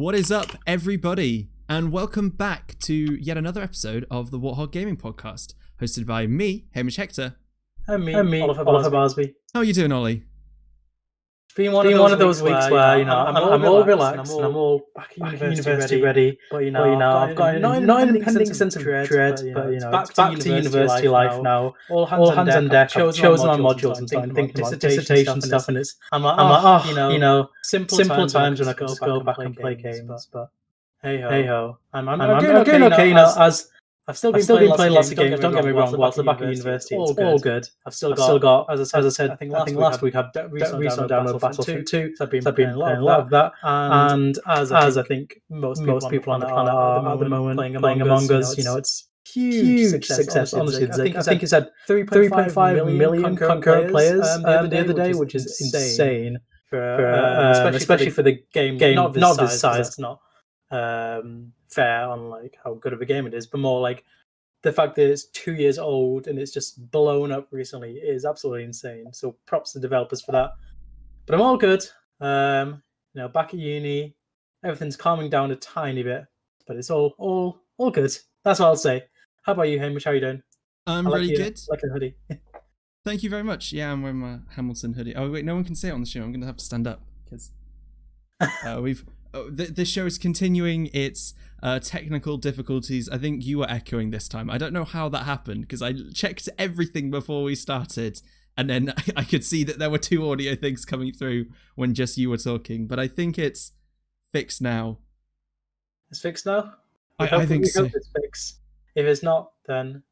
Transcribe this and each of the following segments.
What is up, everybody? And welcome back to yet another episode of the Warthog Gaming Podcast, hosted by me, Hamish Hector. And me, Oliver Barsby. How are you doing, Ollie? It's been one of those weeks where I'm all relaxed and I'm all back at university ready. But I've got an impending sense of dread. But it's back to university life now. All hands on deck. I've chosen my modules and started thinking about dissertation stuff. And I'm like, simple times when I could just go back and play games. But hey ho, I'm doing okay. As I've still been playing lots of games. Don't get me wrong. Whilst I'm back at university, it's all good. I've still got, as I said, I think last week I had recently downloaded Battlefield 2. So I've been playing a lot of that. And as I think most people on the planet are at the moment playing Among Us, it's huge success. Honestly, I think it said 3.5 million concurrent players the other day, which is insane. Especially for the game not this size. It's not fair on like how good of a game it is, but more like the fact that it's 2 years old and it's just blown up recently is absolutely insane. So props to developers for that. But I'm all good. Back at uni, everything's calming down a tiny bit, but it's all good. That's what I'll say. How about you, Hamish? How are you doing? I'm really good. Like a hoodie. Thank you very much. Yeah, I'm wearing my Hamilton hoodie. Oh wait, no one can say it on the show. I'm going to have to stand up because this show is continuing its technical difficulties. I think you were echoing this time. I don't know how that happened because I checked everything before we started and then I could see that there were two audio things coming through when just you were talking, but I think it's fixed now. It's fixed now? I think so. Hope it's fixed. If it's not, then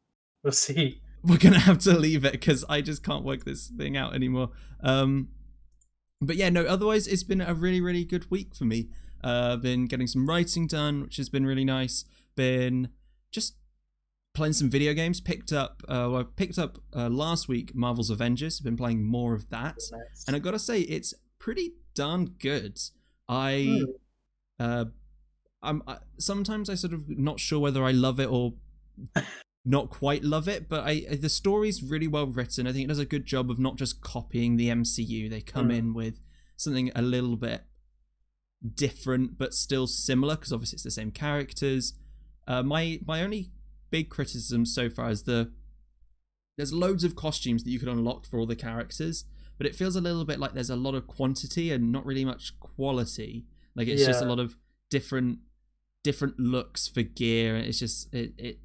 we'll see. We're going to have to leave it because I just can't work this thing out anymore. But yeah, no, otherwise it's been a really, really good week for me. Been getting some writing done, which has been really nice. Been just playing some video games. Picked up last week Marvel's Avengers. Been playing more of that, nice. And I gotta say it's pretty darn good. Sometimes I sort of not sure whether I love it or not quite love it, but the story's really well written. I think it does a good job of not just copying the MCU. They come in with something a little bit different but still similar because obviously it's the same characters. My only big criticism so far is there's loads of costumes that you can unlock for all the characters, but it feels a little bit like there's a lot of quantity and not really much quality. Like it's just a lot of different looks for gear, and it's just it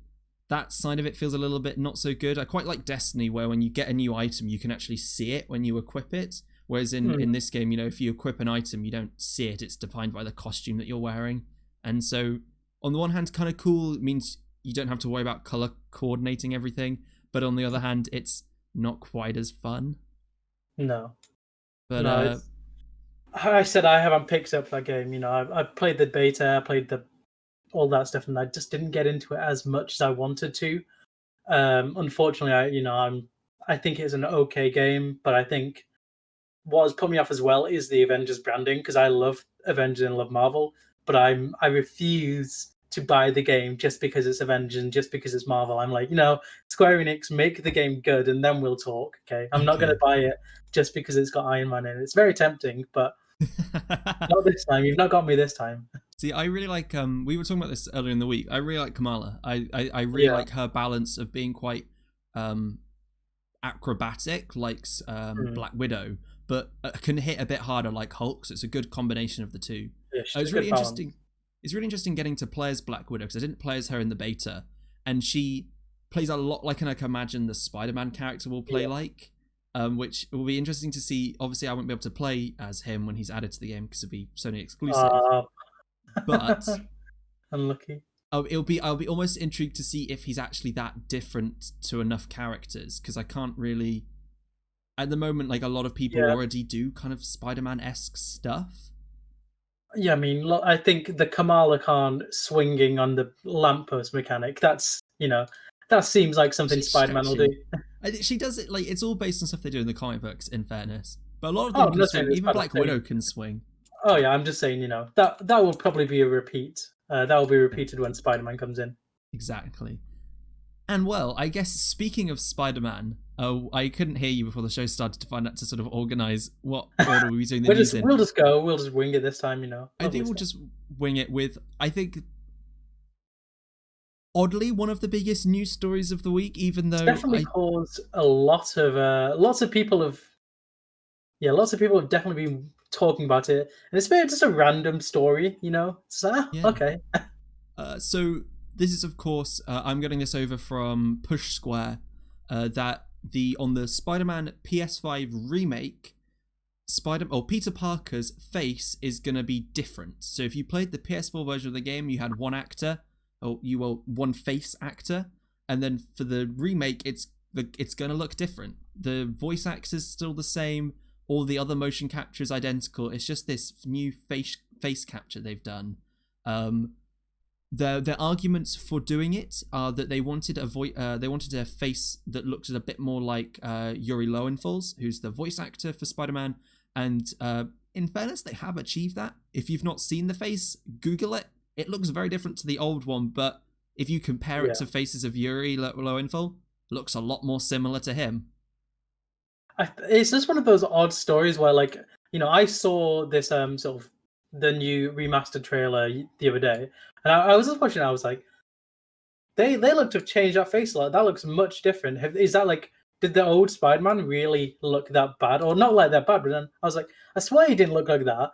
that side of it feels a little bit not so good. I quite like Destiny where when you get a new item you can actually see it when you equip it. Whereas in this game, if you equip an item, you don't see it. It's defined by the costume that you're wearing. And so, on the one hand, kind of cool. It means you don't have to worry about color coordinating everything. But on the other hand, it's not quite as fun. No. But I said I haven't picked up that game. I played the beta, I played all that stuff, and I just didn't get into it as much as I wanted to. Unfortunately, I think it's an okay game, but I think what has put me off as well is the Avengers branding, because I love Avengers and love Marvel, but I refuse to buy the game just because it's Avengers and just because it's Marvel. I'm like, Square Enix, make the game good and then we'll talk, okay? I'm not going to buy it just because it's got Iron Man in it. It's very tempting, but not this time. You've not got me this time. See, I really like, we were talking about this earlier in the week, I really like Kamala. I really like her balance of being quite acrobatic, like Black Widow, but can hit a bit harder like Hulk, so it's a good combination of the two. Yeah, it's really interesting. It's really interesting getting to play as Black Widow, because I didn't play as her in the beta, and she plays a lot like I can imagine the Spider-Man character will play like, which will be interesting to see. Obviously, I won't be able to play as him when he's added to the game because it'll be Sony exclusive. But unlucky. I'll be almost intrigued to see if he's actually that different to enough characters, because I can't really. At the moment, like a lot of people already do kind of Spider-Man-esque stuff. Yeah, I mean, I think the Kamala Khan swinging on the lamppost mechanic, that's, that seems like something Spider-Man will do. She does it, like, it's all based on stuff they do in the comic books, in fairness. But a lot of them can swing, even Black Widow can swing. Oh yeah, I'm just saying, that will probably be a repeat. That will be repeated when Spider-Man comes in. Exactly. And well, I guess speaking of Spider-Man, I couldn't hear you before the show started to find out to sort of organise what order we were doing the news in. We'll just wing it this time, I think wing it with, I think, oddly, one of the biggest news stories of the week, even though definitely caused a lot of lots of people have definitely been talking about it, and it's been just a random story, It's okay. So this is, of course, I'm getting this over from Push Square, that on the Spider-Man PS5 remake, Peter Parker's face is gonna be different. So if you played the PS4 version of the game, you had one actor, or you were one face actor, and then for the remake, it's gonna look different. The voice actor's still the same. All the other motion capture is identical. It's just this new face capture they've done. The arguments for doing it are that they wanted a face that looked a bit more like Yuri Lowenthals, who's the voice actor for Spider-Man. And in fairness, they have achieved that. If you've not seen the face, Google it. It looks very different to the old one, but if you compare it to faces of Yuri Lowenthal, it looks a lot more similar to him. It's just one of those odd stories where, like, I saw this sort of the new remastered trailer the other day, and I was just watching it, I was like, they look to have changed that face a lot. That looks much different. Is that like, did the old Spider-Man really look that bad? Or not like that bad, but then I was like, I swear he didn't look like that.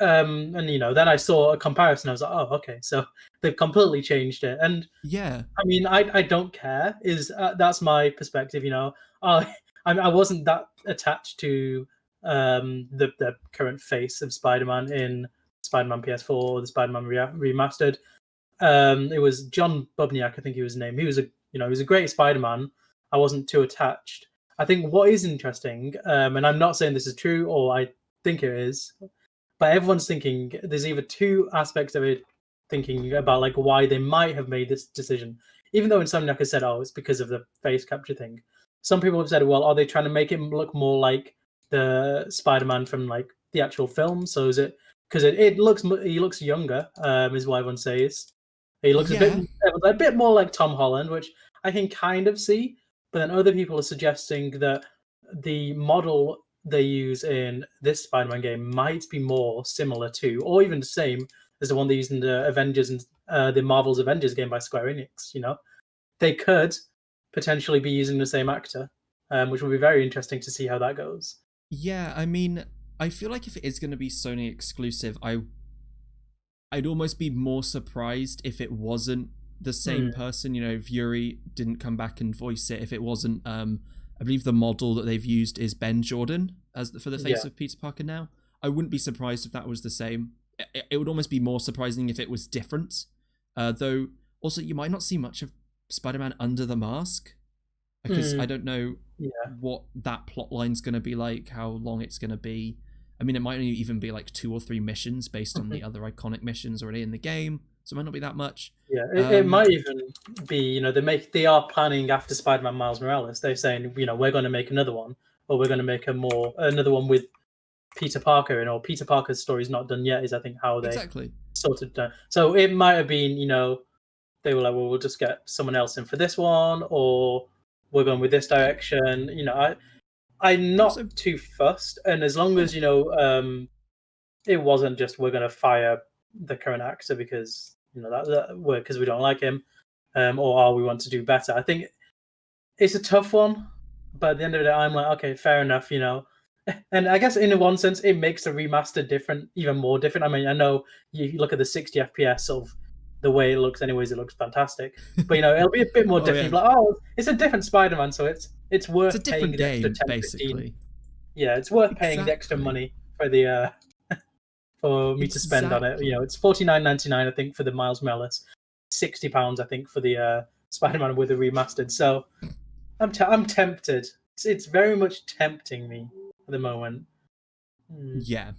And then I saw a comparison. I was like, oh, okay, so they've completely changed it. And yeah, I mean, I don't care. That's my perspective. I wasn't that attached to the current face of Spider-Man in Spider-Man PS4 or the Spider-Man remastered. It was John Bubniak, I think he was his name. He was he was a great Spider-Man. I wasn't too attached. I think what is interesting, and I'm not saying this is true, or I think it is, but everyone's thinking there's either two aspects of it, thinking about like why they might have made this decision. Even though Insomniac has said, oh, it's because of the face capture thing. Some people have said, well, are they trying to make him look more like the Spider-Man from like the actual film? So is it because he looks younger, is what everyone says. He looks a bit more like Tom Holland, which I can kind of see. But then other people are suggesting that the model they use in this Spider-Man game might be more similar to, or even the same as the one they used in the Avengers and the Marvel's Avengers game by Square Enix. They could potentially be using the same actor, which will be very interesting to see how that goes. Yeah, I mean, I feel like if it is going to be Sony exclusive, I'd almost be more surprised if it wasn't the same person. If Yuri didn't come back and voice it, if it wasn't, I believe the model that they've used is Ben Jordan for the face of Peter Parker now. I wouldn't be surprised if that was the same. It would almost be more surprising if it was different. Though, also, you might not see much of Spider-Man under the mask, because I don't know what that plot line's going to be like, how long it's going to be. I mean, it might even be like 2 or 3 missions based on the other iconic missions already in the game, so it might not be that much. Yeah, it might even be, they are planning after Spider-Man Miles Morales. They're saying, we're going to make another one, or we're going to make another one with Peter Parker, and or Peter Parker's story's not done yet, is I think how they sort of done. So it might have been, they were like, well, we'll just get someone else in for this one, or we're going with this direction. I'm not too fussed, and as long as it wasn't just we're going to fire the current actor because because we don't like him, or we want to do better. I think it's a tough one, but at the end of the day, I'm like, okay, fair enough, And I guess in one sense, it makes the remaster even more different. I mean, I know you look at the 60 FPS of the way it looks. Anyways, it looks fantastic. But it'll be a bit more different. Yeah. Like, it's a different Spider-Man, so it's worth paying the extra 10, basically. 15. Yeah, it's worth paying the extra money for the for me to spend on it. It's $49.99, I think, for the Miles Morales, £60, I think, for the Spider-Man with the remastered. So I'm tempted. It's very much tempting me at the moment. Yeah.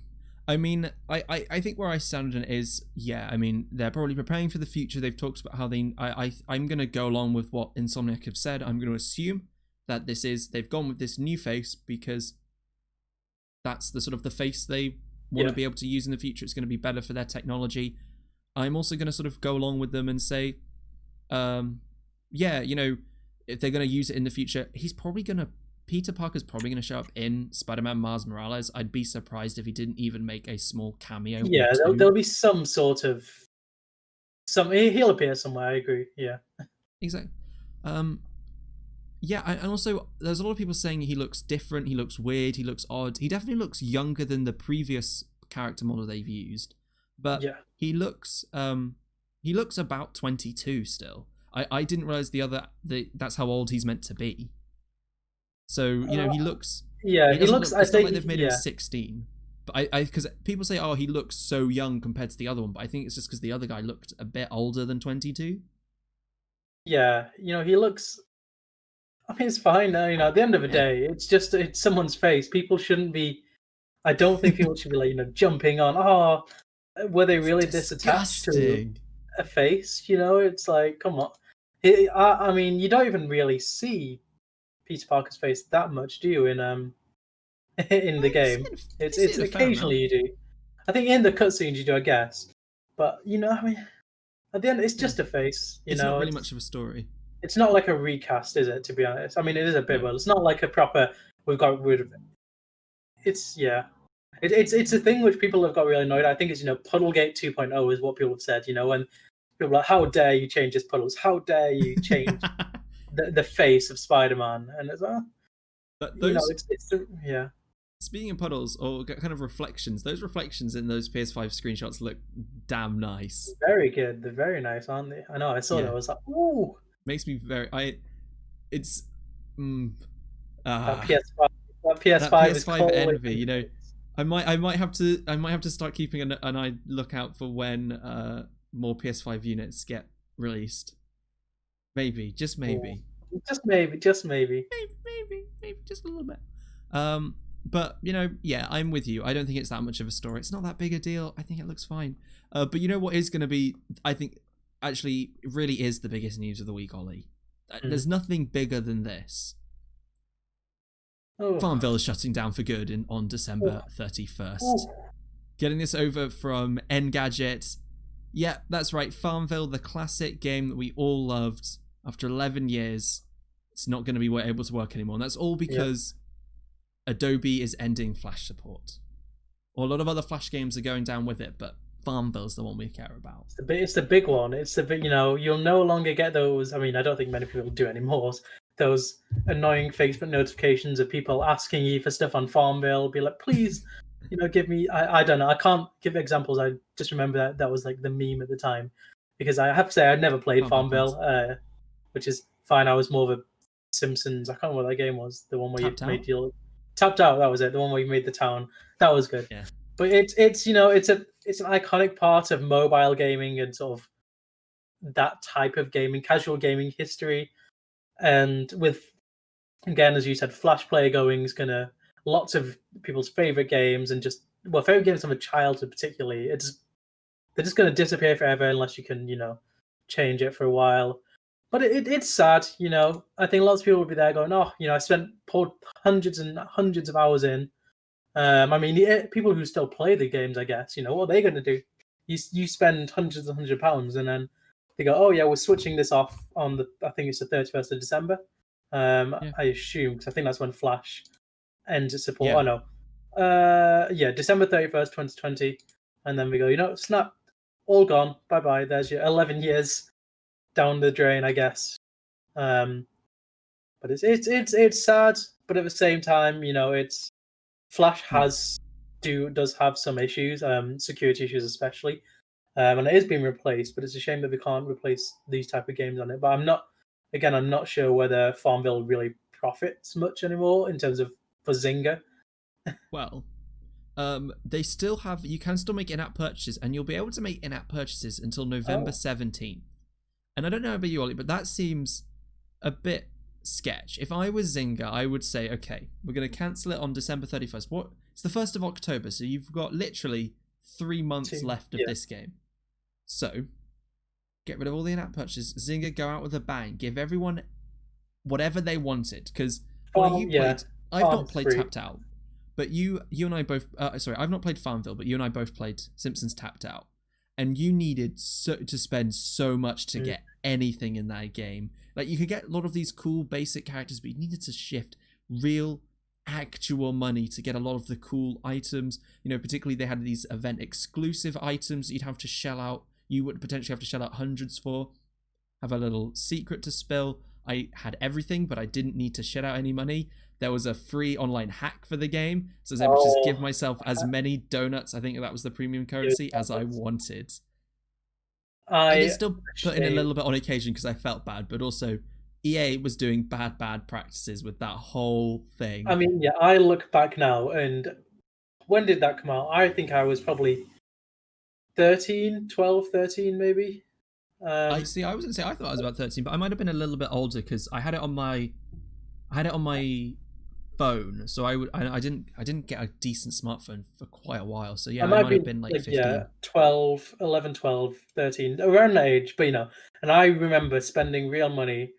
I mean, I think where I stand on it is, I mean, they're probably preparing for the future. They've talked about how I'm going to go along with what Insomniac have said. I'm going to assume that they've gone with this new face because that's the sort of the face they want to be able to use in the future. It's going to be better for their technology. I'm also going to sort of go along with them and say, if they're going to use it in the future, he's probably going to Peter Parker's probably going to show up in Spider-Man Miles Morales. I'd be surprised if he didn't even make a small cameo. Yeah, there'll be some sort of he'll appear somewhere. I agree. Yeah, exactly. Yeah, and also there's a lot of people saying he looks different, he looks weird, he looks odd. He definitely looks younger than the previous character model they've used, but yeah. he looks about 22 still. I didn't realize that's how old he's meant to be. So he looks. Yeah, he looks. It's not like they've made him 16. But I because people say, oh, he looks so young compared to the other one, but I think it's just because the other guy looked a bit older than 22. Yeah, he looks. I mean, it's fine. At the end of the day, it's someone's face. People shouldn't be. I don't think people should be like jumping on. Oh, were they really this attached to a face? It's like, come on. I mean, you don't even really see Peter Parker's face that much, do you? In the game, it's occasionally you do. I think in the cutscenes you do, I guess. But I mean, at the end, it's just a face. It's not really much of a story. It's not like a recast, is it? To be honest, I mean, it is a bit, but it's not like a proper. We've got rid of it. It's It's a thing which people have got really annoyed. I think it's Puddlegate 2.0 is what people have said. When people are like, how dare you change this Puddles? How dare you change the face of Spider-Man? And it's but those, yeah. Speaking of puddles or kind of reflections, those reflections in those PS5 screenshots look damn nice. Very good. They're very nice, aren't they? I know. I saw that. I was like, ooh. Makes me very. It's. That PS5 is envy. I might have to start keeping an eye lookout for when more PS5 units get released. Maybe, just maybe. Just maybe. Maybe, just a little bit. But yeah, I'm with you. I don't think it's that much of a story. It's not that big a deal. I think it looks fine. But what is going to be, I think, actually really is the biggest news of the week, Ollie. There's nothing bigger than this. Farmville is shutting down for good on December 31st. Getting this over from Engadget. Yeah, that's right. Farmville, the classic game that we all loved. After 11 years, it's not going to be able to work anymore. And that's all because Adobe is ending Flash support. Or a lot of other Flash games are going down with it, but Farmville's the one we care about. It's the big one. It's the big, you'll no longer get those. I mean, I don't think many people do anymore. Those annoying Facebook notifications of people asking you for stuff on Farmville. Be like, please, give me. I don't know. I can't give examples. I just remember that was like the meme at the time, because I have to say I'd never played Farmville, which is fine. I was more of a Simpsons. I can't remember what that game was. The one where you made your Tapped Out. That was it. The one where you made the town. That was good. Yeah. But it's an iconic part of mobile gaming and sort of that type of gaming, casual gaming history. And with, again, as you said, Flash Player going is gonna lots of people's favorite games and favorite games of a childhood particularly. They're just gonna disappear forever unless you can change it for a while. But it's sad, I think lots of people will be there going, I poured hundreds and hundreds of hours in. I mean, people who still play the games, I guess, what are they going to do? You spend hundreds and hundreds of pounds, and then they go, oh yeah, we're switching this off on I think it's the 31st of December. I assume, because I think that's when Flash ends its support. Yeah. Oh no, December 31st, 2020, and then we go, snap, all gone, bye bye. There's your 11 years down the drain, I guess. But it's sad, but at the same time, it's Flash does have some issues, security issues especially, and it is being replaced. But it's a shame that we can't replace these type of games on it. But I'm not sure whether Farmville really profits much anymore in terms of for Zynga. Well, they still have. You can still make in-app purchases, and you'll be able to make in-app purchases until November 17th. And I don't know about you, Ollie, but that seems a bit sketch. If I was Zynga, I would say, okay, we're going to cancel it on December 31st. It's the 1st of October, so you've got literally 3 months left of this game. So, get rid of all the in-app purchases. Zynga, go out with a bang. Give everyone whatever they wanted. Because I've not played Tapped Out, but you and I both... I've not played Farmville, but you and I both played Simpsons Tapped Out. And you needed to spend so much to get anything in that game. Like, you could get a lot of these cool basic characters, but you needed to shift real actual money to get a lot of the cool items. Particularly they had these event exclusive items that you'd have to shell out. You would potentially have to shell out hundreds for. Have a little secret to spill. I had everything, but I didn't need to shell out any money. There was a free online hack for the game, so I was able to just give myself as many donuts, I think that was the premium currency, as I wanted. I did still put in a little bit on occasion because I felt bad, but also EA was doing bad practices with that whole thing. I mean, yeah, I look back now, and when did that come out? I think I was probably 13 maybe. I was gonna say I thought I was about 13, but I might have been a little bit older because I had it on my phone, so I didn't get a decent smartphone for quite a while. So yeah, I might have been like 15. Yeah, 11, 12, 13, around that age. But and I remember spending real money,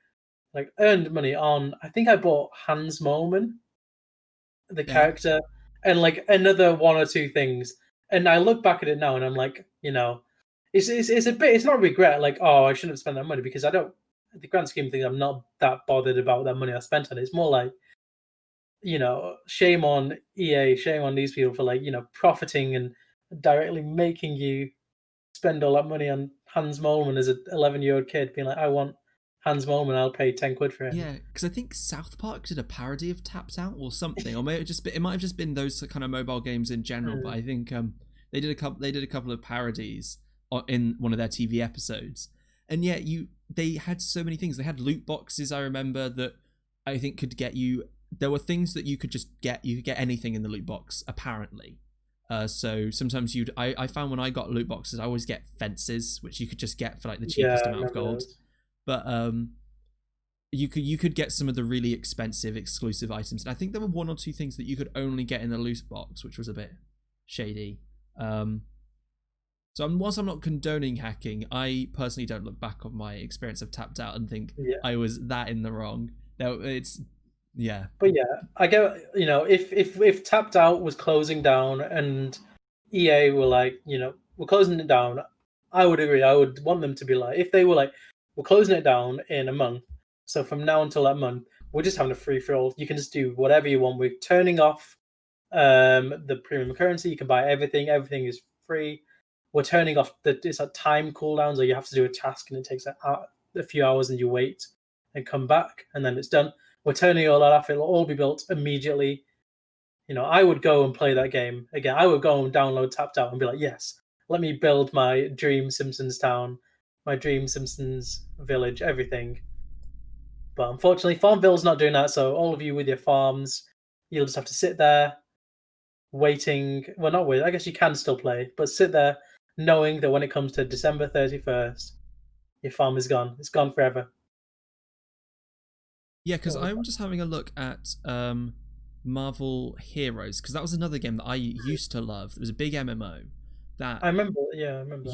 like earned money on. I think I bought Hans Moleman, the character, and like another one or two things. And I look back at it now, and I'm like, it's a bit. It's not regret, like, oh, I shouldn't have spent that money, because I don't. In the grand scheme of things, I'm not that bothered about that money I spent on it. It's more like, shame on EA, shame on these people for profiting and directly making you spend all that money on Hans Moleman as an 11-year-old kid, being like, I want Hans Moleman, I'll pay 10 quid for him. Yeah, because I think South Park did a parody of Tapped Out or something, or maybe it might have just been those kind of mobile games in general. But I think they did a couple of parodies in one of their TV episodes, and yeah, they had so many things. They had loot boxes, I remember, that I think could get you. There were things that you could just get. You could get anything in the loot box, apparently. So sometimes I found when I got loot boxes, I always get fences, which you could just get for like the cheapest amount of gold. But you could get some of the really expensive exclusive items, and I think there were one or two things that you could only get in the loot box, which was a bit shady. So whilst I'm not condoning hacking, I personally don't look back on my experience of Tapped Out and think I was that in the wrong. No, yeah. But yeah, I get, if Tapped Out was closing down and EA were like, we're closing it down, I would agree. I would want them to be like, if they were like, we're closing it down in a month, so from now until that month, we're just having a free for all. You can just do whatever you want. We're turning off the premium currency. You can buy everything. Everything is free. We're turning off it's a time cooldowns, or you have to do a task and it takes a few hours and you wait and come back and then it's done. We're turning all that off. It'll all be built immediately. I would go and play that game again. I would go and download Tapped Out and be like, yes, let me build my dream Simpsons town, my dream Simpsons village, everything. But unfortunately, Farmville's not doing that. So all of you with your farms, you'll just have to sit there waiting. Well, not wait. I guess you can still play, but sit there knowing that when it comes to December 31st, your farm is gone. It's gone forever. Yeah, because I'm just having a look at Marvel Heroes, because that was another game that I used to love. It was a big MMO that I remember. Yeah, I remember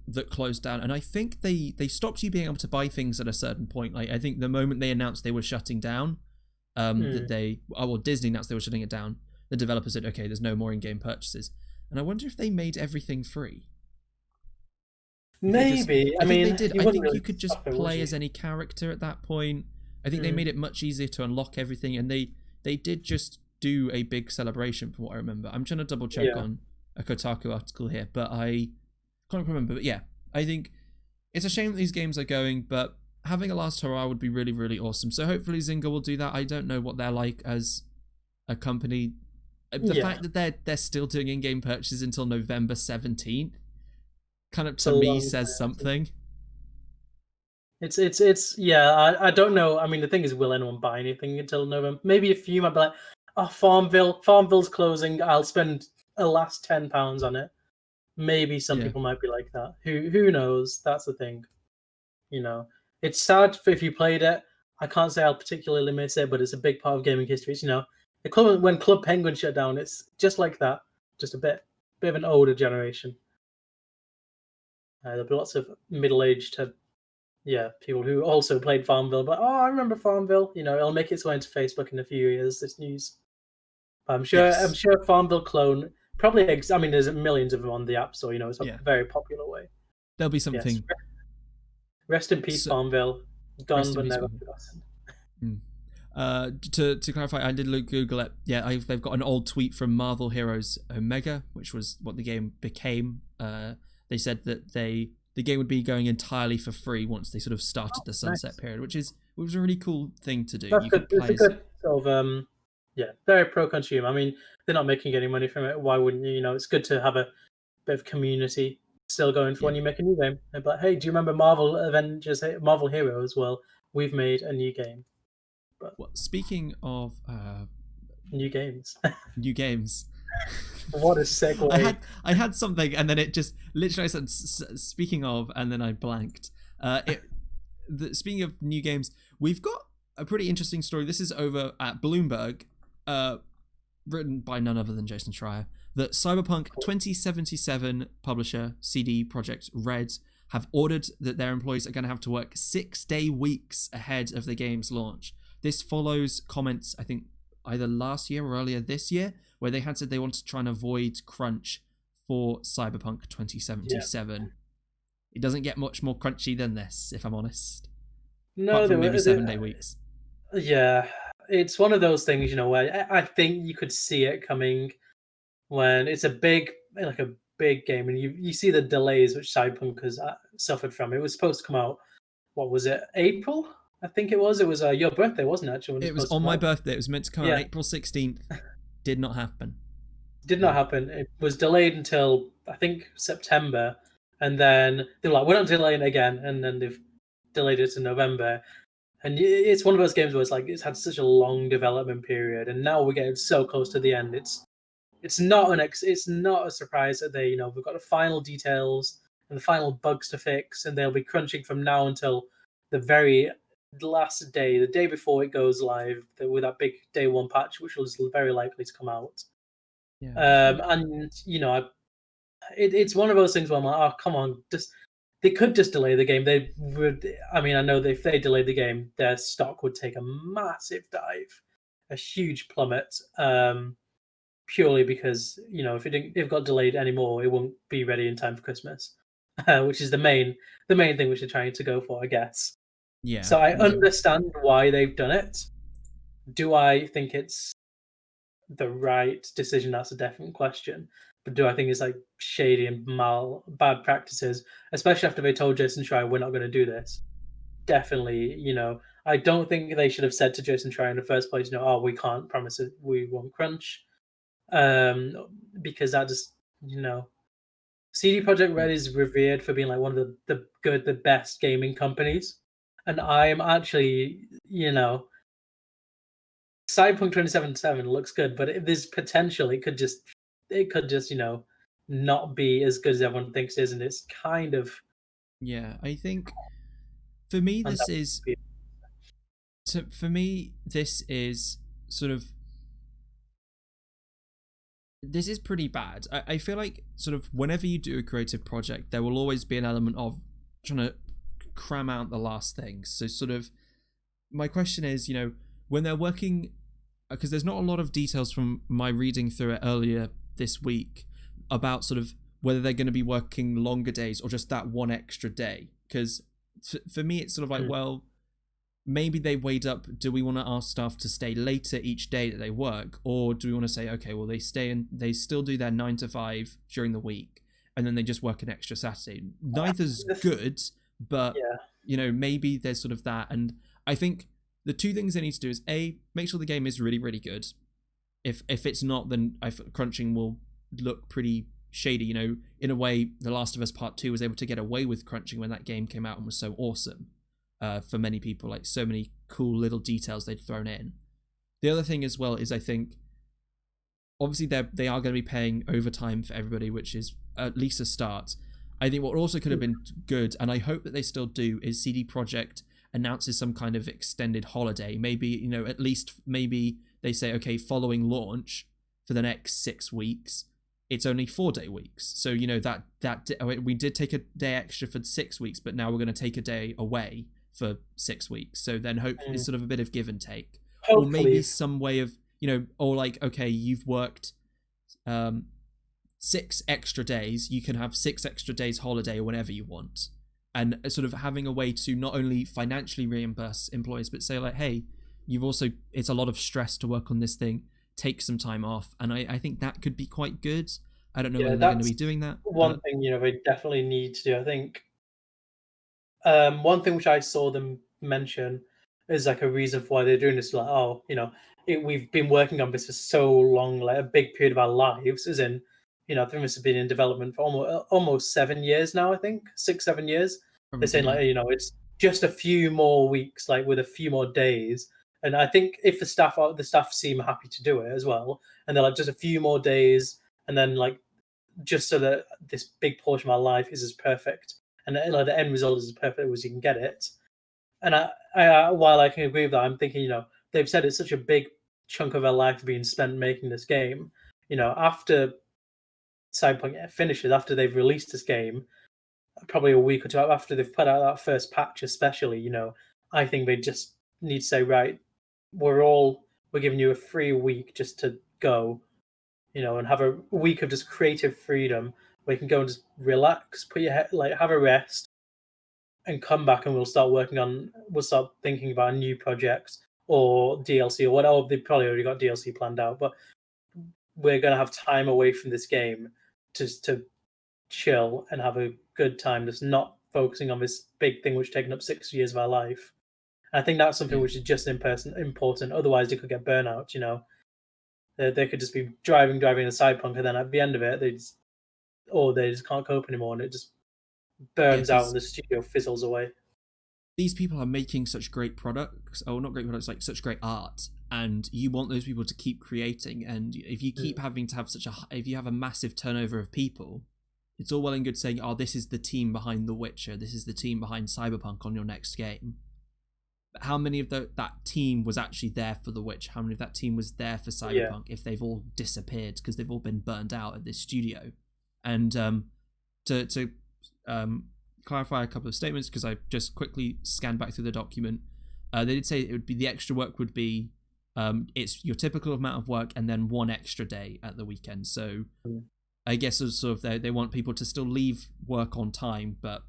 that closed down, and I think they stopped you being able to buy things at a certain point. Like I think the moment they announced they were shutting down, Disney announced they were shutting it down. The developer said, "Okay, there's no more in-game purchases," and I wonder if they made everything free. Maybe. I mean, they did. I think you could just play as any character at that point. I think they made it much easier to unlock everything, and they did just do a big celebration from what I remember. I'm trying to double check on a Kotaku article here, but I can't remember. But yeah, I think it's a shame that these games are going, but having a last hurrah would be really, really awesome. So hopefully Zynga will do that. I don't know what they're like as a company. The fact that they're still doing in-game purchases until November 17th kind of to me says something. It's I don't know. I mean, the thing is, will anyone buy anything until November? Maybe a few might be like, oh, Farmville's closing, I'll spend a last £10 on it. Maybe some people might be like that. Who knows? That's the thing. It's sad if you played it. I can't say I'll particularly miss it, but it's a big part of gaming history. It's, when Club Penguin shut down, it's just like that. Just a bit of an older generation. There'll be lots of middle-aged people who also played Farmville, but I remember Farmville. It'll make its way into Facebook in a few years, this news. I'm sure Farmville clone probably there's millions of them on the App Store, it's a very popular way. There'll be something. Yes. Rest in peace, Farmville. Gone but never forgotten. To clarify, I did Google it. Yeah, they've got an old tweet from Marvel Heroes Omega, which was what the game became. They said that the game would be going entirely for free once they sort of started the sunset period, which was a really cool thing to do. That's good. It's a good sort of very pro-consumer. I mean, they're not making any money from it. Why wouldn't you? You know, it's good to have a bit of community still going for when you make a new game. They're like, hey, do you remember Marvel Avengers, Marvel Heroes? Well, we've made a new game. But speaking of new games, what a segue! I had something, and then it just literally said "speaking of," and then I blanked. Speaking of new games, we've got a pretty interesting story. This is over at Bloomberg, written by none other than Jason Schreier. That Cyberpunk 2077 publisher CD Projekt Red have ordered that their employees are going to have to work 6-day weeks ahead of the game's launch. This follows comments, I think, either last year or earlier this year, where they had said they wanted to try and avoid crunch for Cyberpunk 2077. Yeah. It doesn't get much more crunchy than this, if I'm honest. No, there maybe 7-day weeks. Yeah, it's one of those things, you know, where I think you could see it coming when it's a big game, and you see the delays which Cyberpunk has suffered from. It was supposed to come out, what was it, April? I think it was. It was your birthday, wasn't it? Actually, it was on my birthday. It was meant to come out April 16th. Did not happen. Did not happen. It was delayed until, I think, September. And then they're like, we're not delaying it again. And then they've delayed it to November. And it's one of those games where it's like, it's had such a long development period. And now we're getting so close to the end. It's not a surprise that we've got the final details and the final bugs to fix. And they'll be crunching from now until the very last day, the day before it goes live, with that big day one patch, which was very likely to come out. Yeah. And it's one of those things where I'm like, oh, come on, they could just delay the game. They would. I mean, I know that if they delayed the game, their stock would take a massive dive, a huge plummet, purely because if it got delayed anymore, it won't be ready in time for Christmas, which is the main thing which they're trying to go for, I guess. Yeah. So I understand why they've done it. Do I think it's the right decision? That's a definite question. But do I think it's like shady and bad practices, especially after they told Jason Schreier we're not going to do this? Definitely, I don't think they should have said to Jason Schreier in the first place, we can't promise it, we won't crunch, because that just, CD Projekt Red is revered for being like one of the best gaming companies. And I'm actually, Cyberpunk 2077 looks good, but if there's potential, it could just, not be as good as everyone thinks it is, and it's kind of. Yeah, I think for me this is sort of. This is pretty bad. I feel like sort of whenever you do a creative project, there will always be an element of trying to cram out the last things. So sort of my question is, when they're working, because there's not a lot of details from my reading through it earlier this week about sort of whether they're going to be working longer days or just that one extra day. Because for me, it's sort of like, well, maybe they weighed up, do we want to ask staff to stay later each day that they work, or do we want to say, okay, well, they stay and they still do their 9 to 5 during the week and then they just work an extra Saturday? Neither's good, but maybe there's sort of that. And I think the two things they need to do is make sure the game is really, really good. If it's not, then crunching will look pretty shady. In a way, The Last of Us Part 2 was able to get away with crunching when that game came out and was so awesome. For many people, like so many cool little details they'd thrown in. The other thing as well is I think obviously they are going to be paying overtime for everybody, which is at least a start. I think what also could have been good, and I hope that they still do, is CD Projekt announces some kind of extended holiday. Maybe, at least maybe they say, okay, following launch for the next 6 weeks, it's only 4-day weeks. So, that we did take a day extra for 6 weeks, but now we're going to take a day away for 6 weeks. So then hopefully it's sort of a bit of give and take. Hopefully. Or maybe some way of, or like, okay, you've worked 6 extra days, you can have 6 extra days holiday whenever you want. And sort of having a way to not only financially reimburse employees, but say like, hey, it's a lot of stress to work on this thing. Take some time off, and I think that could be quite good. I don't know whether they're going to be doing that. One thing they definitely need to do. I think one thing which I saw them mention is like a reason for why they're doing this. Like, we've been working on this for so long, like a big period of our lives. As in, I think this has been in development for almost 7 years now. I think 6-7 years. They're saying it's just a few more weeks, like with a few more days. And I think if the staff seem happy to do it as well, and they're like just a few more days, and then like just so that this big portion of our life is as perfect, and like the end result is as perfect as you can get it. And while I can agree with that, I'm thinking, they've said it's such a big chunk of our life being spent making this game. After Cyberpunk finishes, after they've released this game, probably a week or two after they've put out that first patch, especially, I think they just need to say, right, we're giving you a free week just to go, and have a week of just creative freedom where you can go and just relax, put your head, like have a rest, and come back, and we'll start thinking about new projects or DLC or whatever. They've probably already got DLC planned out, but we're going to have time away from this game to chill and have a good time, just not focusing on this big thing which has taken up 6 years of our life. And I think that's something which is just important. Otherwise, they could get burnout. They could just be driving the Cyberpunk, and then at the end of it, they just can't cope anymore, and it just burns out, and the studio fizzles away. These people are making such great products, or not great products, like such great art, and you want those people to keep creating. And if you keep having to have if you have a massive turnover of people, it's all well and good saying, "Oh, this is the team behind The Witcher. This is the team behind Cyberpunk on your next game." But how many of that team was actually there for The Witcher? How many of that team was there for Cyberpunk? If they've all disappeared because they've all been burned out at this studio, and to clarify a couple of statements, because I just quickly scanned back through the document. They did say it would be the extra work would be it's your typical amount of work and then 1 extra day at the weekend. So I guess it's sort of they want people to still leave work on time, but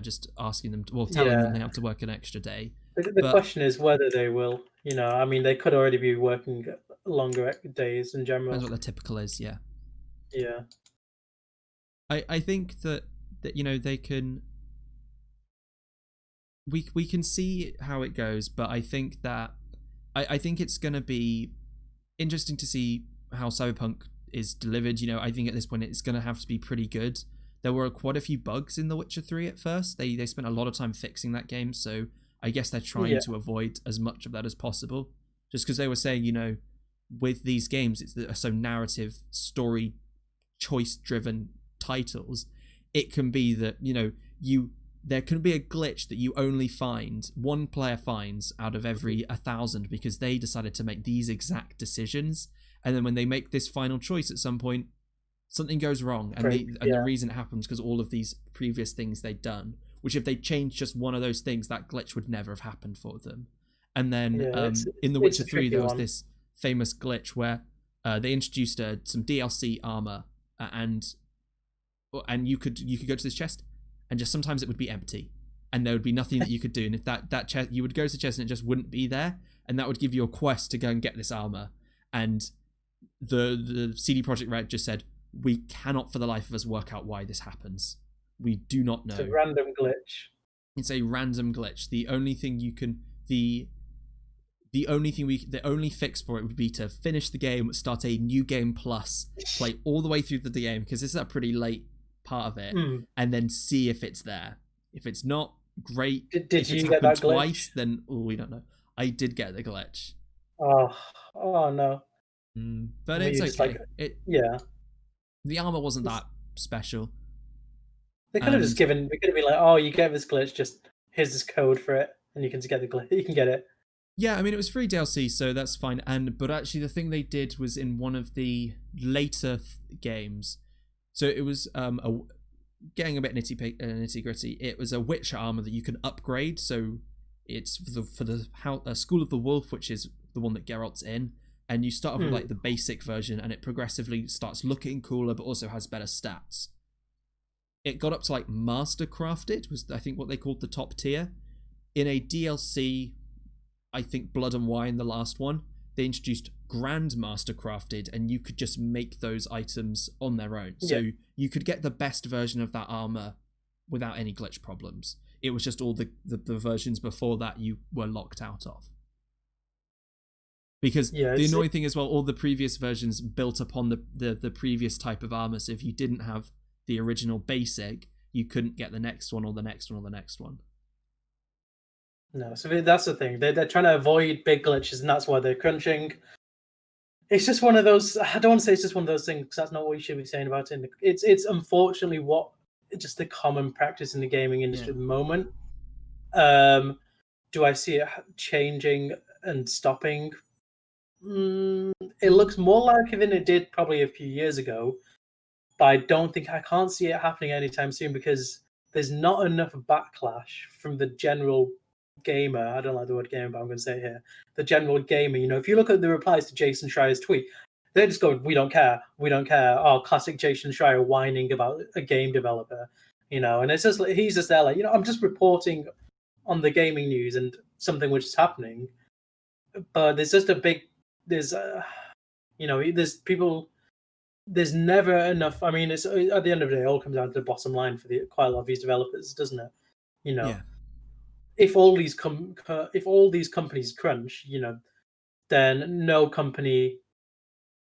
just asking them telling them they have to work an extra day. The question is whether they will. I mean, they could already be working longer days in general. That's what the typical is. Yeah. I think that they can. We can see how it goes, but I think that I think it's going to be interesting to see how Cyberpunk is delivered. I think at this point it's going to have to be pretty good. There were quite a few bugs in The Witcher 3 at first. They spent a lot of time fixing that game, so I guess they're trying to avoid as much of that as possible. Just because they were saying, with these games, it's so narrative, story, choice-driven titles, it can be that, there can be a glitch that you only find, one player finds out of every 1,000 because they decided to make these exact decisions. And then when they make this final choice at some point, something goes wrong. And the reason it happens because all of these previous things they'd done, which if they changed just one of those things, that glitch would never have happened for them. And then in The Witcher 3, there was this famous glitch where they introduced some DLC armor, and you could go to this chest, and just sometimes it would be empty, and there would be nothing that you could do. And if that chest, you would go to the chest and it just wouldn't be there, and that would give you a quest to go and get this armor. And the CD Projekt Red just said, we cannot for the life of us work out why this happens. We do not know. It's a random glitch. It's a random glitch. The only fix for it would be to finish the game, start a new game plus, play all the way through the game, because this is a pretty late part of it, and then see if it's there. If it's not, great. Did you get that glitch? Twice, then we don't know. I did get the glitch. Oh no. But it's okay. The armor wasn't that special. They could have just given. We could have been like, "Oh, you get this glitch. Just here's this code for it, and you can get the glitch. You can get it." Yeah, I mean, it was free DLC, so that's fine. But actually, the thing they did was in one of the later games. So it was getting a bit nitty gritty. It was a Witcher armor that you can upgrade. So it's for the School of the Wolf, which is the one that Geralt's in. And you start off with like the basic version, and it progressively starts looking cooler, but also has better stats. It got up to like Master Crafted, was I think what they called the top tier. In a DLC I think Blood and Wine, the last one, they introduced Grandmaster Crafted, and you could just make those items on their own. So you could get the best version of that armor without any glitch problems. It was just all the versions before that you were locked out of. Because the annoying thing as well, all the previous versions built upon the previous type of armor. So if you didn't have the original basic, you couldn't get the next one or the next one or the next one. No, so that's the thing. They're trying to avoid big glitches, and that's why they're crunching. It's just one of those. I don't want to say it's just one of those things, because that's not what you should be saying about it. It's unfortunately just the common practice in the gaming industry at the moment. Do I see it changing and stopping? It looks more likely than it did probably a few years ago, but I can't see it happening anytime soon, because there's not enough backlash from the general gamer. I don't like the word gamer, but I'm going to say it here. The general gamer, if you look at the replies to Jason Schreier's tweet, they're just going, "We don't care. We don't care." Oh, classic Jason Schreier whining about a game developer, and it's just like, he's just there like, I'm just reporting on the gaming news and something which is happening. But there's just there's people, there's never enough. I mean, it's at the end of the day, it all comes down to the bottom line for quite a lot of these developers, doesn't it? If all these companies crunch, then no company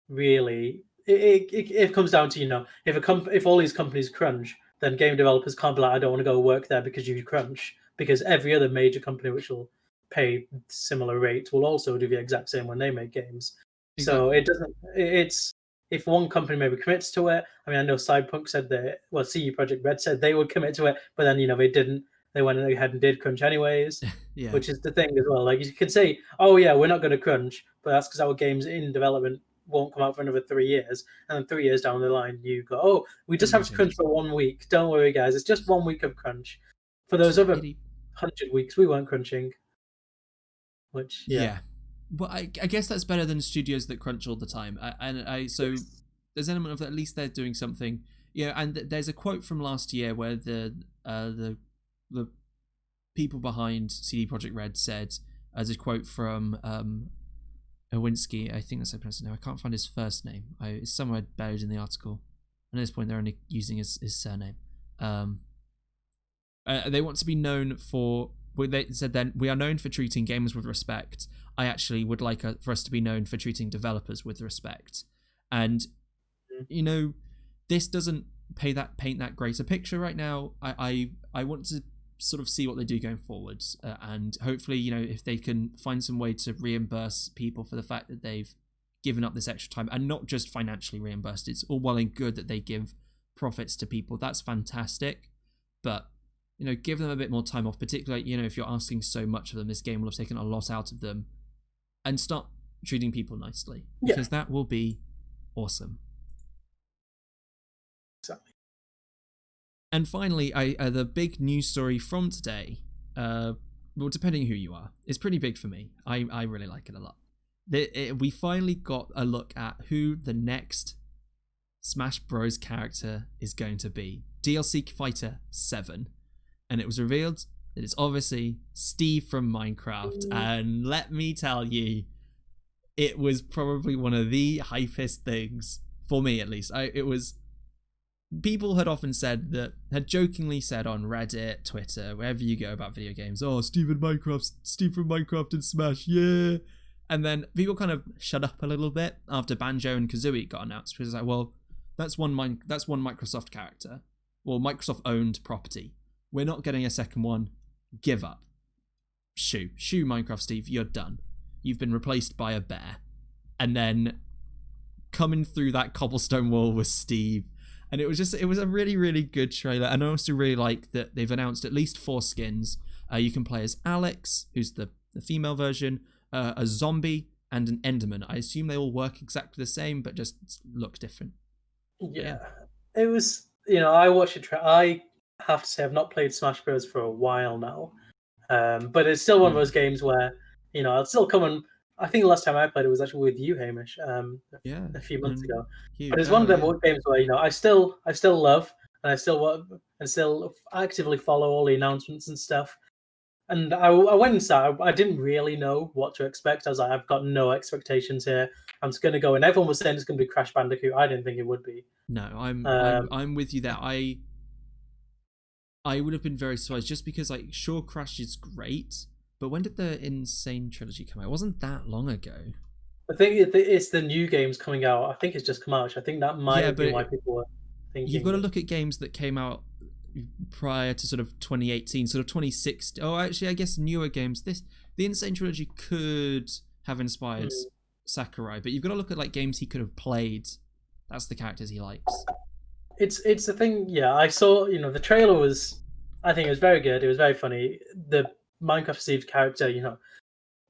really. It comes down to if all these companies crunch, then game developers can't be like, "I don't want to go work there because you crunch," because every other major company which will pay similar rates will also do the exact same when they make games. Exactly. So it doesn't. It's if one company maybe commits to it. I mean, I know Cyberpunk said CE Projekt Red said they would commit to it, but then they didn't. They went ahead and did crunch anyways, which is the thing as well. Like, you can say, "Oh yeah, we're not going to crunch," but that's because our games in development won't come out for another 3 years, and then 3 years down the line, you go, "Oh, we just have to crunch for 1 week. Don't worry, guys. It's just 1 week of crunch. For those other 100 weeks, we weren't crunching." Which Well, I guess that's better than studios that crunch all the time. So there's an element of at least they're doing something. And there's a quote from last year where the people behind CD Projekt Red said, as a quote from Owinski, I think that's how I pronounce it now. I can't find his first name. It's somewhere buried in the article. And at this point, they're only using his surname. They want to be known for. They said then, "We are known for treating gamers with respect. I actually would like for us to be known for treating developers with respect." And this doesn't paint that greater picture right now. I want to sort of see what they do going forward, and hopefully, if they can find some way to reimburse people for the fact that they've given up this extra time, and not just financially reimbursed. It's all well and good that they give profits to people. That's fantastic, but give them a bit more time off, particularly, if you're asking so much of them. This game will have taken a lot out of them, and start treating people nicely, because that will be awesome. Exactly. And finally, the big news story from today, well, depending who you are, is pretty big for me. I really like it a lot. We finally got a look at who the next Smash Bros character is going to be. DLC Fighter 7. And it was revealed that it's obviously Steve from Minecraft. And let me tell you, it was probably one of the hypest things, for me at least. People had often had jokingly said on Reddit, Twitter, wherever you go about video games, "Oh, Steve from Minecraft and Smash, yeah." And then people kind of shut up a little bit after Banjo and Kazooie got announced, because it's like, well, that's one Microsoft character, or Microsoft-owned property. We're not getting a second one. Give up. Shoo Minecraft, Steve, you're done. You've been replaced by a bear. And then coming through that cobblestone wall was Steve. And it was a really, really good trailer. And I also really like that they've announced at least 4 skins. You can play as Alex, who's the female version, a zombie, and an Enderman. I assume they all work exactly the same, but just look different. Yeah. It was, I watched it. I have to say, I've not played Smash Bros. For a while now. But it's still one of those games where, I'll still come and. I think the last time I played it was actually with you, Hamish, a few months ago. But it's one of them games where I still love, and I still actively follow all the announcements and stuff. And I went inside. I didn't really know what to expect. I was like, I've got no expectations here. I'm just going to go. And everyone was saying it's going to be Crash Bandicoot. I didn't think it would be. No, I'm with you there. I would have been very surprised just because, like, sure, Crash is great, but when did the Insane trilogy come out? It wasn't that long ago. I think it's the new games coming out. I think it's just come out. I think that might have been why people were thinking. You've got to look at games that came out prior to sort of 2018, sort of 2016. Oh, actually, I guess newer games. The Insane trilogy could have inspired Sakurai, but you've got to look at like games he could have played. That's the characters he likes. It's the thing. Yeah, I saw. The trailer was. I think it was very good. It was very funny. The Minecraft Steve character.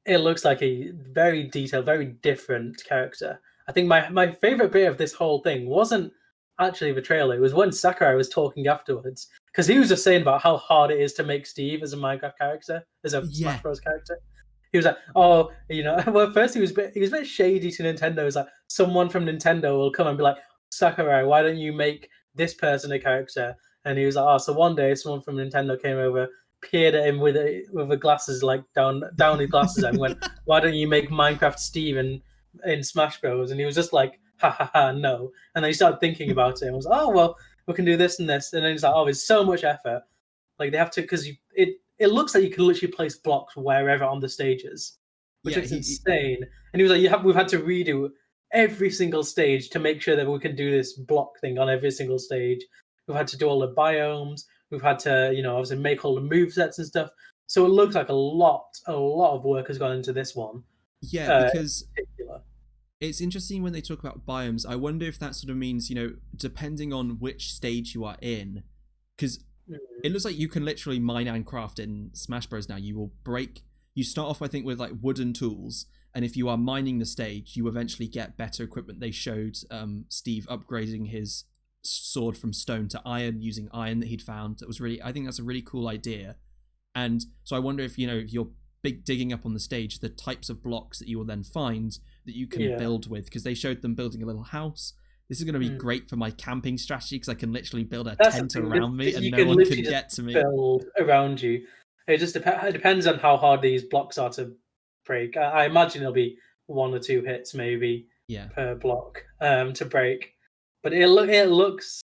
It looks like a very detailed, very different character. I think my favorite bit of this whole thing wasn't actually the trailer. It was when Sakurai was talking afterwards, because he was just saying about how hard it is to make Steve as a Minecraft character, as a Smash Bros character. He was like, "Oh, well, first he was a bit shady to Nintendo. He was like, someone from Nintendo will come and be like, Sakurai, why don't you make this person a character?" And he was like, "Oh, so one day someone from Nintendo came over, peered at him with the glasses like down his glasses and went, why don't you make Minecraft Steve in Smash Bros?" And he was just like, ha ha ha, no. And then he started thinking about it and was like, "Oh, well, we can do this and this." And then he's like, "Oh, it's so much effort. Like they have to, because it looks like you can literally place blocks wherever on the stages, which is insane." And he was like, we've had to redo every single stage to make sure that we can do this block thing on every single stage. We've had to do all the biomes. We've had to, obviously make all the movesets and stuff. So it looks like a lot of work has gone into this one. Yeah, because it's interesting when they talk about biomes. I wonder if that sort of means, depending on which stage you are in, because it looks like you can literally mine and craft in Smash Bros. Now. You start off, I think, with like wooden tools, and if you are mining the stage, you eventually get better equipment. They showed Steve upgrading his sword from stone to iron using iron that he'd found. I think that's a really cool idea. And so I wonder if you're digging up on the stage, the types of blocks that you will then find that you can build with, because they showed them building a little house. This is going to be great for my camping strategy, because I can literally build a tent around me and no one can get to me. Build around you. It just depends on how hard these blocks are to break. I imagine it'll be 1 or 2 hits maybe per block to break. But it looks,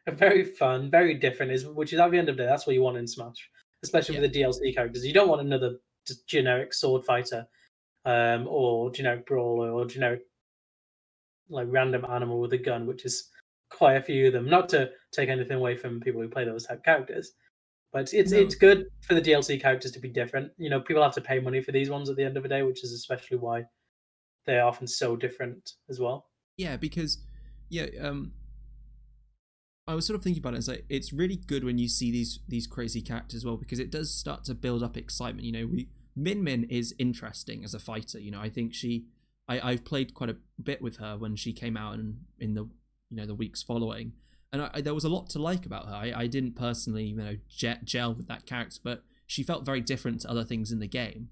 very fun, very different. Which is at the end of the day, that's what you want in Smash, especially with the DLC characters. You don't want another just generic sword fighter, or generic brawler, or generic like random animal with a gun, which is quite a few of them. Not to take anything away from people who play those type of characters, but it's good for the DLC characters to be different. People have to pay money for these ones at the end of the day, which is especially why they're often so different as well. Yeah, because I was sort of thinking about it. It's really good when you see these crazy characters as well, because it does start to build up excitement. Min Min is interesting as a fighter. I think I've played quite a bit with her when she came out and in the the weeks following, and there was a lot to like about her. I didn't personally gel with that character, but she felt very different to other things in the game.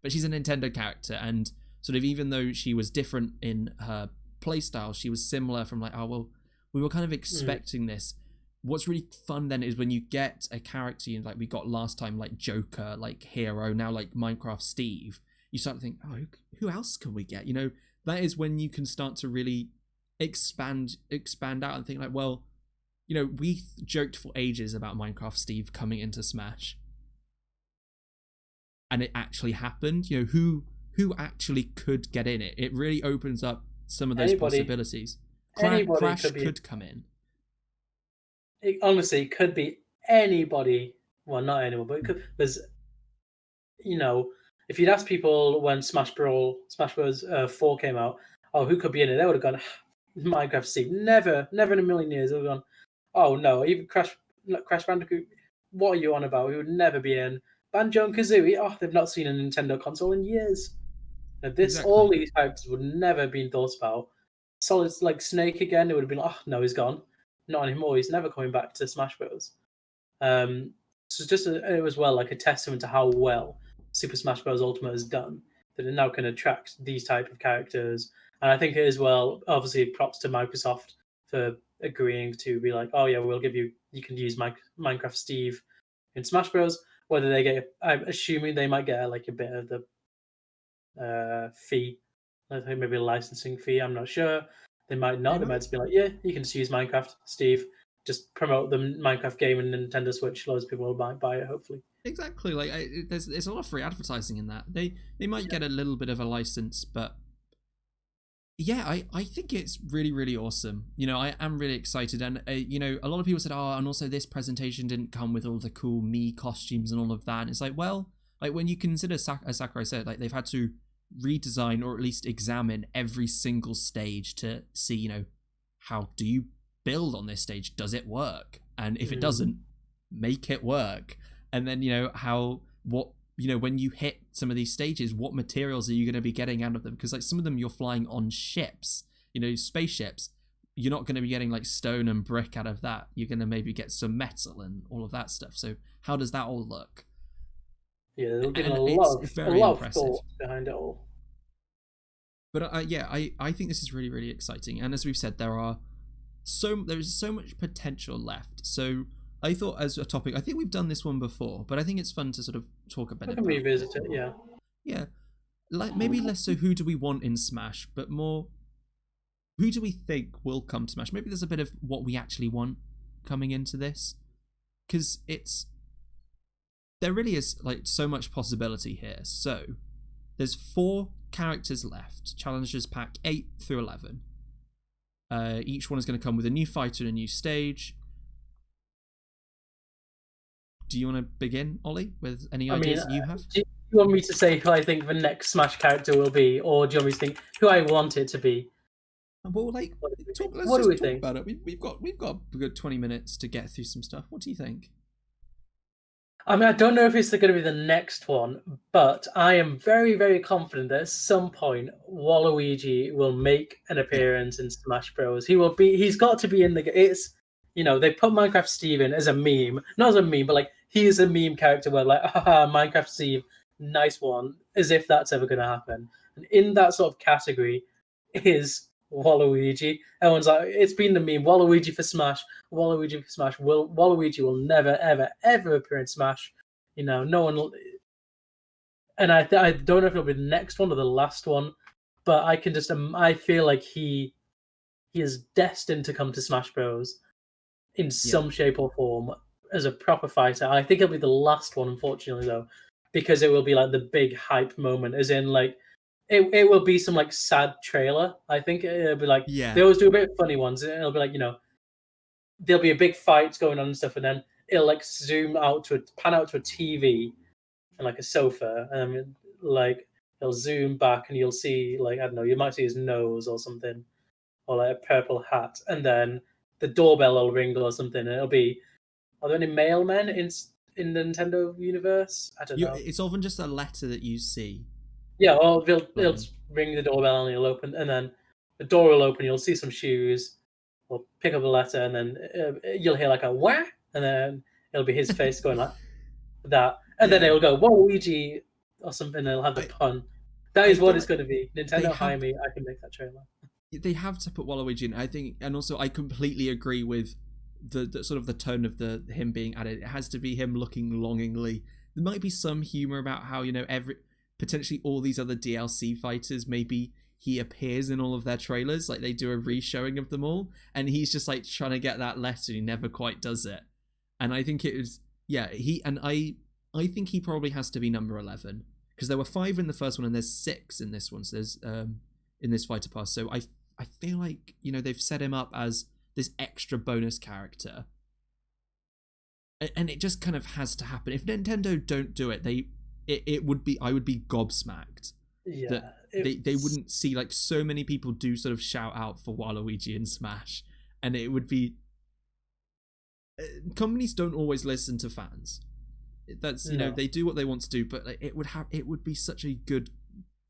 But she's a Nintendo character, and sort of even though she was different in her playstyle, she was similar from like, oh well, we were kind of expecting this. What's really fun then is when you get a character like we got last time, like Joker, like Hero, now like Minecraft Steve. You start to think, oh, who else can we get? That is when you can start to really expand out and think like, well, we joked for ages about Minecraft Steve coming into Smash, and it actually happened. Who actually could get in it? It really opens up some of those possibilities. Crash could come in. It honestly could be anybody. Well, not anyone, but it could. There's, if you'd asked people when Smash Bros 4 came out, oh, who could be in it? They would have gone, Minecraft Steve. Never in a million years. They would have gone, oh no, even Crash Bandicoot. What are you on about? He would never be in. Banjo and Kazooie. Oh, they've not seen a Nintendo console in years. All these characters would never have been thought about. Solid like Snake again, it would have been like, oh no, he's gone. Not anymore. He's never coming back to Smash Bros. So it's just it was like a testament to how well Super Smash Bros. Ultimate has done, that it now can attract these type of characters. And I think it is, well, obviously props to Microsoft for agreeing to be like, oh yeah, we'll give you can use Minecraft Steve in Smash Bros. whether they get, I'm assuming they might get like a bit of the fee, I think maybe a licensing fee. I'm not sure. They might not. They might just be like, yeah, you can just use Minecraft, Steve. Just promote the Minecraft game and Nintendo Switch. Loads of people will buy it, hopefully. Exactly. Like there's a lot of free advertising in that. They might get a little bit of a license, but yeah, I think it's really, really awesome. You know, I am really excited. And, you know, a lot of people said, oh, and also this presentation didn't come with all the cool Mii costumes and all of that. And it's like, well, like when you consider, as Sakurai said, like they've had to redesign or at least examine every single stage to see, you know, how do you build on this stage? Does it work? And if it doesn't, make it work. And then, you know, you know, when you hit some of these stages, what materials are you going to be getting out of them? Because like some of them you're flying on ships, you know, spaceships. You're not going to be getting like stone and brick out of that. You're going to maybe get some metal and all of that stuff. So how does that all look? Yeah, there'll be a lot of thought behind it all. But yeah, I think this is really, really exciting. And as we've said, there is so much potential left. So I thought as a topic, I think we've done this one before, but I think it's fun to sort of talk about it. We can revisit it, yeah. Yeah. Like maybe less so who do we want in Smash, but more who do we think will come to Smash? Maybe there's a bit of what we actually want coming into this. Because there really is like so much possibility here. So there's 4 characters left. Challengers pack 8 through 11. Each one is going to come with a new fighter and a new stage. Do you want to begin, Ollie, with any ideas that you have? Do you want me to say who I think the next Smash character will be, or do you want me to think who I want it to be? Well, like, what do we think about it? We've got a good 20 minutes to get through some stuff. What do you think? I mean, I don't know if it's going to be the next one, but I am very, very confident that at some point Waluigi will make an appearance in Smash Bros. He's got to be in the. It's, you know, they put Minecraft Steve in as a meme, not as a meme, but like he is a meme character where like, haha, Minecraft Steve, nice one, as if that's ever going to happen. And in that sort of category is Waluigi. Everyone's like, it's been the meme, Waluigi for Smash, Waluigi for Smash. Waluigi will never, ever, ever appear in Smash. You know, no one will. And I don't know if it'll be the next one or the last one, but I can just, I feel like he is destined to come to Smash Bros. In some shape or form as a proper fighter. I think it'll be the last one, unfortunately, though, because it will be like the big hype moment, as in like it will be some like sad trailer. I think it'll be like they always do a bit of funny ones. It'll be like, you know, there'll be a big fight going on and stuff, and then it'll like pan out to a TV and like a sofa, and like it'll zoom back and you'll see like, I don't know, you might see his nose or something, or like a purple hat, and then the doorbell will ring or something, and it'll be, are there any mailmen in the Nintendo universe? I don't know. It's often just a letter that you see. Yeah, well, they'll ring the doorbell and you'll open, and then the door will open, you'll see some shoes, or pick up a letter, and then you'll hear like a wah, and then it'll be his face going like that, and then it'll go Waluigi or something, and it'll have the pun. That is what it's going to be. Nintendo, hire me, I can make that trailer. They have to put Waluigi in, I think, and also I completely agree with the sort of the tone of him being added. It has to be him looking longingly. There might be some humor about how, you know, potentially all these other DLC fighters, maybe he appears in all of their trailers, like they do a re-showing of them all, and he's just like trying to get that letter, he never quite does it. And I think it was, I think he probably has to be number 11, because there were 5 in the first one and there's 6 in this one, so there's in this fighter pass. So I feel like, you know, they've set him up as this extra bonus character, and it just kind of has to happen. If Nintendo don't do it, I would be gobsmacked. Yeah, they wouldn't see like so many people do sort of shout out for Waluigi in Smash, and it would be. Companies don't always listen to fans. That's, you know, they do what they want to do, but like, it would be such a good,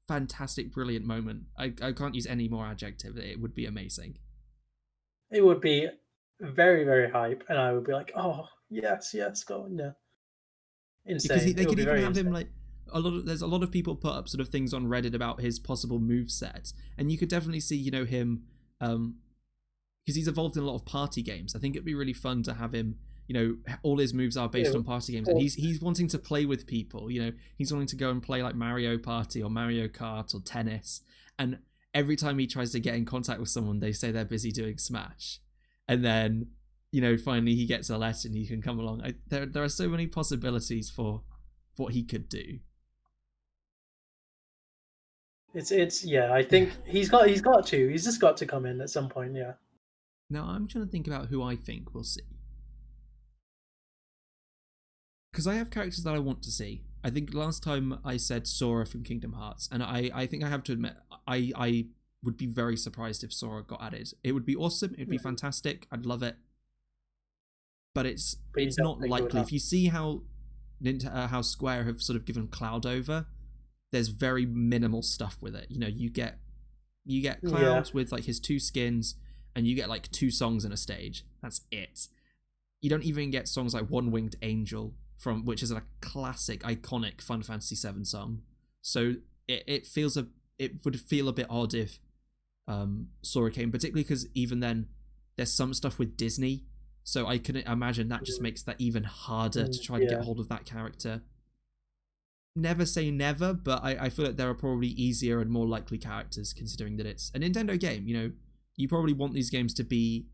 fantastic, brilliant moment. I can't use any more adjective. It would be amazing. It would be very, very hype, and I would be like, oh yes, go on, yeah. Insane. Because they could even have him like there's a lot of people put up sort of things on Reddit about his possible moveset, and you could definitely see, you know, him because he's involved in a lot of party games. I think it'd be really fun to have him all his moves are based on party games, and he's wanting to play with people. He's wanting to go and play like Mario Party or Mario Kart or tennis, and every time he tries to get in contact with someone, they say they're busy doing Smash, and then finally he gets a letter and he can come along. There are so many possibilities for what he could do. It's I think he's just got to come in at some point. Yeah. Now I'm trying to think about who I think we'll see, because I have characters that I want to see. I think last time I said Sora from Kingdom Hearts, and I think I have to admit I would be very surprised if Sora got added. It would be awesome. It'd be fantastic. I'd love it. But it's not likely. If you see how Square have sort of given Cloud over, there's very minimal stuff with it. You get Cloud with like his 2 skins, and you get like 2 songs in a stage. That's it. You don't even get songs like One Winged Angel, which is a classic, iconic Final Fantasy VII song. So it would feel a bit odd if Sora came, particularly because even then there's some stuff with Disney. So I can imagine that just makes that even harder to try to get hold of that character. Never say never, but I feel like there are probably easier and more likely characters, considering that it's a Nintendo game. You probably want these games to be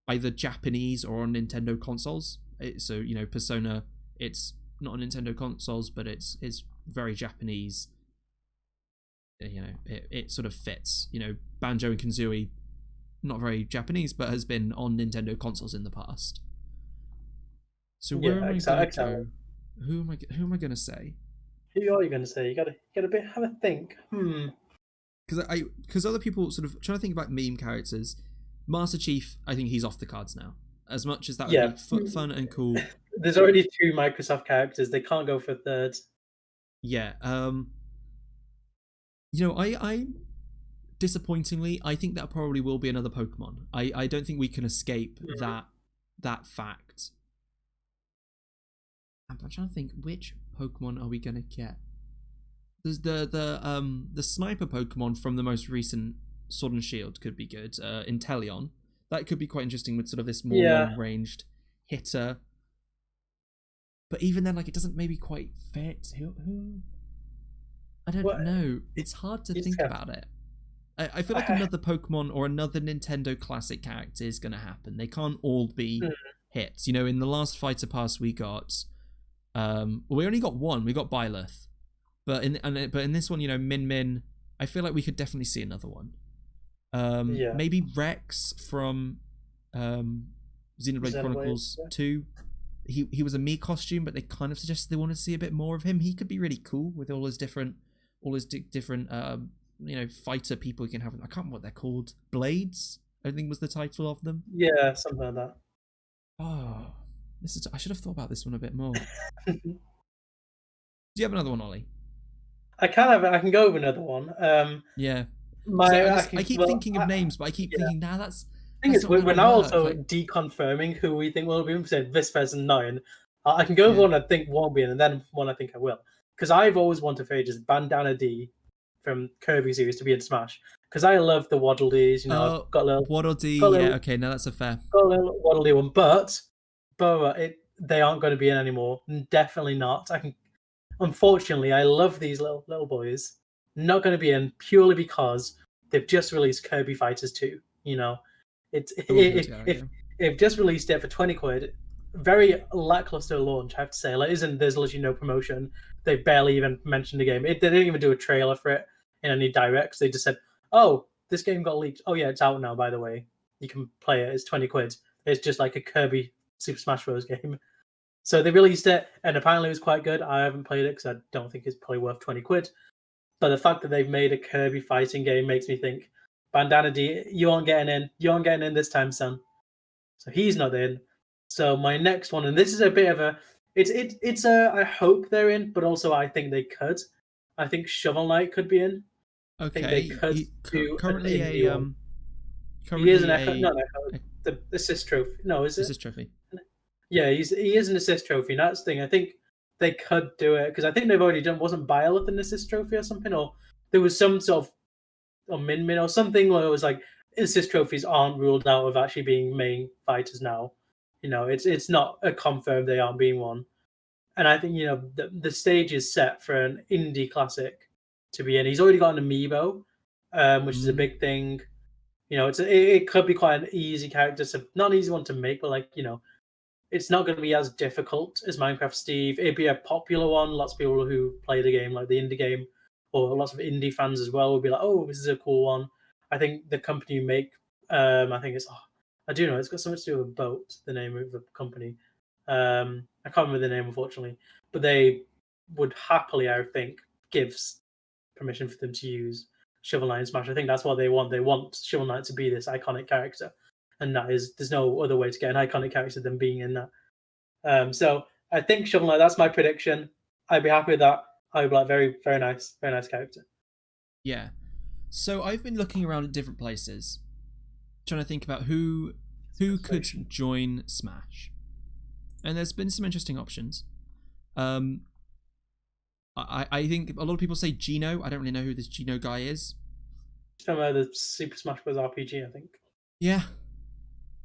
either Japanese or on Nintendo consoles. So Persona, it's not on Nintendo consoles, but it's very Japanese. It sort of fits. Banjo and Kazooie, not very Japanese, but has been on Nintendo consoles in the past. So where am I going to go? Who am I going to say? Who are you going to say? You got to have a think. Because other people sort of trying to think about meme characters. Master Chief, I think he's off the cards now. As much as that would be fun and cool. There's already 2 Microsoft characters. They can't go for a third. Yeah. I disappointingly, I think that probably will be another Pokemon. I don't think we can escape that fact. I'm trying to think, which Pokemon are we gonna get? There's the sniper Pokemon from the most recent Sword and Shield could be good. Inteleon, that could be quite interesting with sort of this more long-ranged hitter. But even then, like, it doesn't maybe quite fit. Who? I don't know. It's hard to think about it. I feel like another Pokemon or another Nintendo classic character is going to happen. They can't all be hits. In the last Fighter Pass we got, we only got one. We got Byleth, but in this one, Min Min. I feel like we could definitely see another one. Maybe Rex from Xenoblade Chronicles 2. He was a Mii costume, but they kind of suggested they want to see a bit more of him. He could be really cool with all his different fighter people you can have. I can't remember what they're called. Blades, I think was the title of them. Yeah, something like that. Oh, I should have thought about this one a bit more. Do you have another one, Ollie? I can go with another one. Yeah. I keep thinking of names, but I keep thinking, that's. The thing is, we're now also deconfirming who we think will be. We said this person 9. I can go with one I think won't be in, and then one I think I will. Because I've always wanted for ages Bandana D from Kirby series to be in Smash. Because I love the Waddle Dees. I've got a little Waddle Dee. Yeah, okay, no, that's a fair. Got a little Waddle Dee one, but they aren't going to be in anymore. Definitely not. Unfortunately, I love these little boys. Not going to be in purely because they've just released Kirby Fighters 2. They've just released it for 20 quid. Very lackluster launch, I have to say. There's literally no promotion. They barely even mentioned the game. They didn't even do a trailer for it in any directs. They just said, "Oh, this game got leaked. Oh yeah, it's out now. By the way, you can play it. It's 20 quid. It's just like a Kirby Super Smash Bros. Game." So they released it, and apparently it was quite good. I haven't played it because I don't think it's probably worth 20 quid. But the fact that they've made a Kirby fighting game makes me think, Bandana D, you aren't getting in. You aren't getting in this time, son. So he's not in. So my next one, and this is a bit of a, it's a, I hope they're in, but also I think they could. I think Shovel Knight could be in. Okay. I think they could do currently he is an echo. No, the assist trophy. No, is it? Assist trophy. Yeah, he is an assist trophy. And that's the thing. I think they could do it because I think they've already done. Wasn't Byleth an assist trophy or something? Or there was some sort of, or Min Min or something where it was like assist trophies aren't ruled out of actually being main fighters now it's not a confirmed they aren't being one. And I think the stage is set for an indie classic to be in. He's already got an amiibo, which is a big thing. It could be quite an easy character, so not an easy one to make, but it's not going to be as difficult as Minecraft Steve. It'd be a popular one. Lots of people who play the game, like the indie game, or lots of indie fans as well, will be like, "Oh, this is a cool one." I think the company you make, I think I do know it's got something to do with a boat. The name of the company, I can't remember the name unfortunately, but they would happily, I think, give permission for them to use Shovel Knight and Smash. I think that's what they want. They want Shovel Knight to be this iconic character, and there's no other way to get an iconic character than being in that. So I think Shovel Knight. That's my prediction. I'd be happy with that. I'd be like, very, very nice character. Yeah. So I've been looking around at different places, trying to think about who could join Smash, and there's been some interesting options. I think a lot of people say Geno. I don't really know who this Geno guy is. From the Super Smash Bros. RPG, I think. Yeah.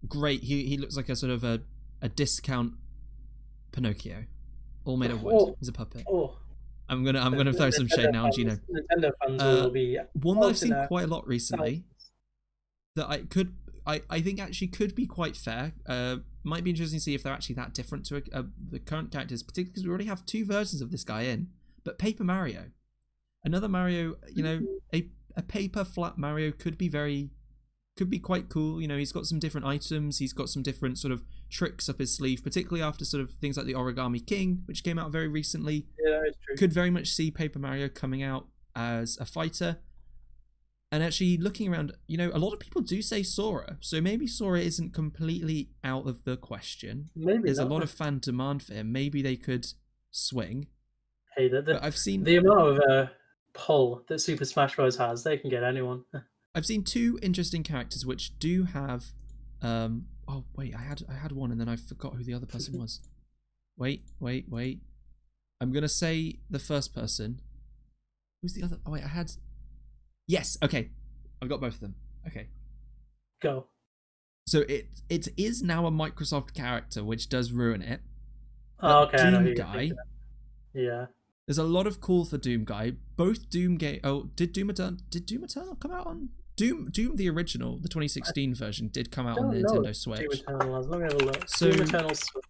Great. He looks like a sort of a discount Pinocchio, all made of wood. He's a puppet. I'm gonna throw some shade now on Geno. Nintendo fans will be one that I've seen quite a lot recently. That I think actually could be quite fair. Might be interesting to see if they're actually that different to the current characters, particularly because we already have 2 versions of this guy in. But Paper Mario, another Mario, a paper flat Mario could be quite cool. He's got some different items. He's got some different sort of tricks up his sleeve, particularly after sort of things like the Origami King, which came out very recently. Yeah, that's true. Could very much see Paper Mario coming out as a fighter. And actually, looking around, a lot of people do say Sora, so maybe Sora isn't completely out of the question. Maybe there's a lot of fan demand for him. Maybe they could swing. Hey, I've seen the amount of pull that Super Smash Bros. Has. They can get anyone. I've seen 2 interesting characters which do have. Oh wait, I had one and then I forgot who the other person was. Wait. I'm gonna say the first person. Who's the other? Oh wait, I had. Yes. Okay, I've got both of them. Okay. Go. So it is now a Microsoft character, which does ruin it. Oh, okay. Doom Guy. Yeah. There's a lot of call for Doom Guy. Both Doom game. Oh, did Doom Eternal come out on Doom? The original, the 2016 version, did come out on the Nintendo Switch. Doom Eternal. Let me have a look. Doom Eternal Switch.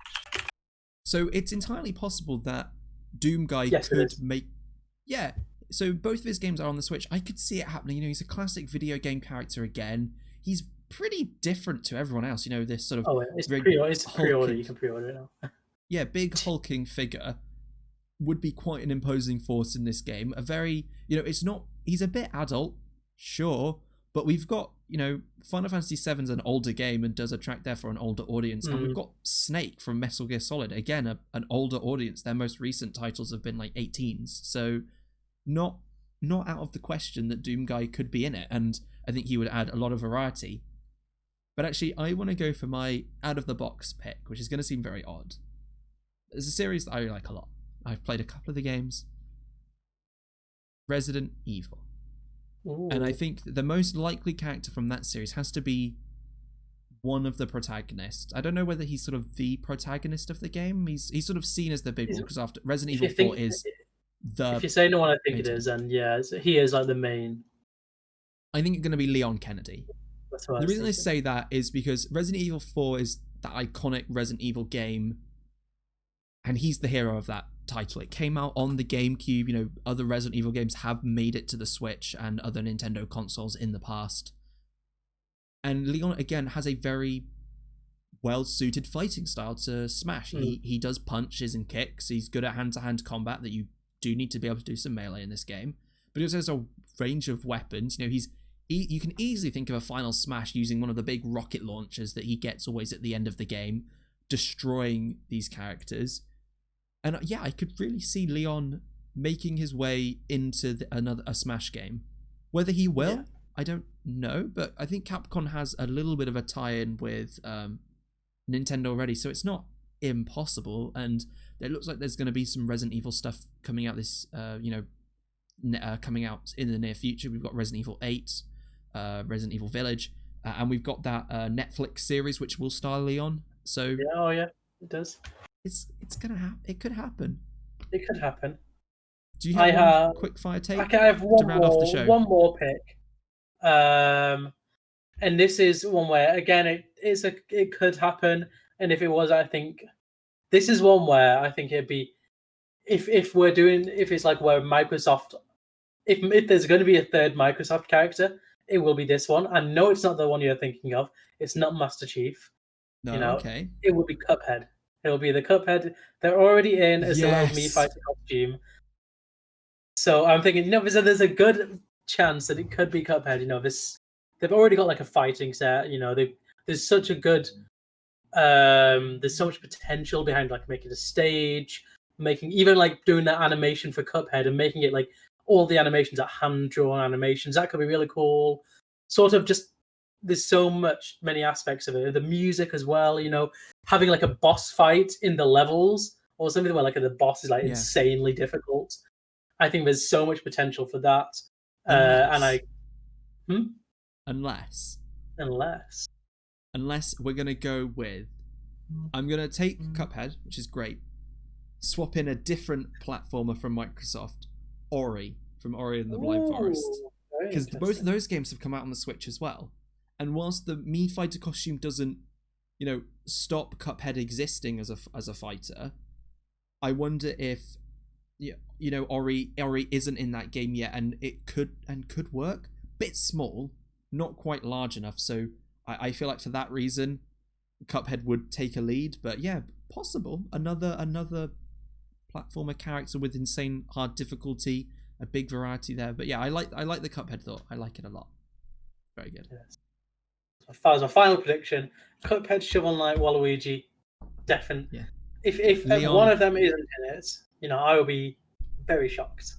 So it's entirely possible that Doom Guy could make. Yeah. So both of his games are on the Switch. I could see it happening. He's a classic video game character again. He's pretty different to everyone else. This sort of. It's pre-order. You can pre-order it now. Yeah, big hulking figure would be quite an imposing force in this game. A very, it's not. He's a bit adult, sure, but we've got, Final Fantasy VII's an older game and does attract therefore an older audience, and we've got Snake from Metal Gear Solid, again an older audience. Their most recent titles have been like 18s, so. Not out of the question that Doom Guy could be in it, and I think he would add a lot of variety. But actually, I want to go for my out-of-the-box pick, which is going to seem very odd. It's a series that I like a lot. I've played a couple of the games. Resident Evil. Ooh. And I think the most likely character from that series has to be one of the protagonists. I don't know whether he's sort of the protagonist of the game. He's sort of seen as the big one, because after Resident Evil 4 is... If you say no one, I think it is, then yeah, he is like the main. I think it's going to be Leon Kennedy. That's what the reason I say that is because Resident Evil 4 is that iconic Resident Evil game, and he's the hero of that title. It came out on the GameCube. Other Resident Evil games have made it to the Switch and other Nintendo consoles in the past. And Leon, again, has a very well-suited fighting style to Smash. He does punches and kicks. He's good at hand-to-hand combat that you do need to be able to do some melee in this game, but he also has a range of weapons. You can easily think of a final Smash using one of the big rocket launchers that he gets always at the end of the game, destroying these characters. And yeah, I could really see Leon making his way into a Smash game. Whether he will, I don't know, but I think Capcom has a little bit of a tie-in with Nintendo already, so it's not impossible. And it looks like there's going to be some Resident Evil stuff coming out coming out in the near future. We've got Resident Evil 8, Resident Evil Village, and we've got that Netflix series which will star Leon. So yeah, it does. It's gonna happen. It could happen. It could happen. Do you have one quick fire take? I have to round off the show? One more pick. And this is one where again it could happen, and if it was, I think this is one where I think it'd be if it's like where Microsoft, if there's going to be a third Microsoft character, it will be this one. I know it's not the one you're thinking of. It's not Master Chief. No, okay. It will be Cuphead. It will be the Cuphead they're already in as the little Mii fighter costume. So I'm thinking, there's a good chance that it could be Cuphead. They've already got like a fighting set. There's such a good, there's so much potential behind like making a stage, making even like doing that animation for Cuphead and making it like all the animations are hand drawn animations. That could be really cool. Sort of just there's so many aspects of it. The music as well. Having like a boss fight in the levels or something where like the boss is like insanely difficult. I think there's so much potential for that. Unless we're gonna go with, I'm gonna take Cuphead, which is great. Swap in a different platformer from Microsoft, Ori from Ori and the Blind Forest, because both of those games have come out on the Switch as well. And whilst the Mii fighter costume doesn't, stop Cuphead existing as a fighter, I wonder if Ori isn't in that game yet, and it could work. Bit small, not quite large enough. So I feel like for that reason, Cuphead would take a lead. But yeah, possible another platformer character with insane hard difficulty, a big variety there. But yeah, I like the Cuphead thought. I like it a lot. Very good. Yes. As far as my final prediction, Cuphead, Shovel Knight, Waluigi, definitely. Yeah. If Leon, one of them isn't in it, I will be very shocked.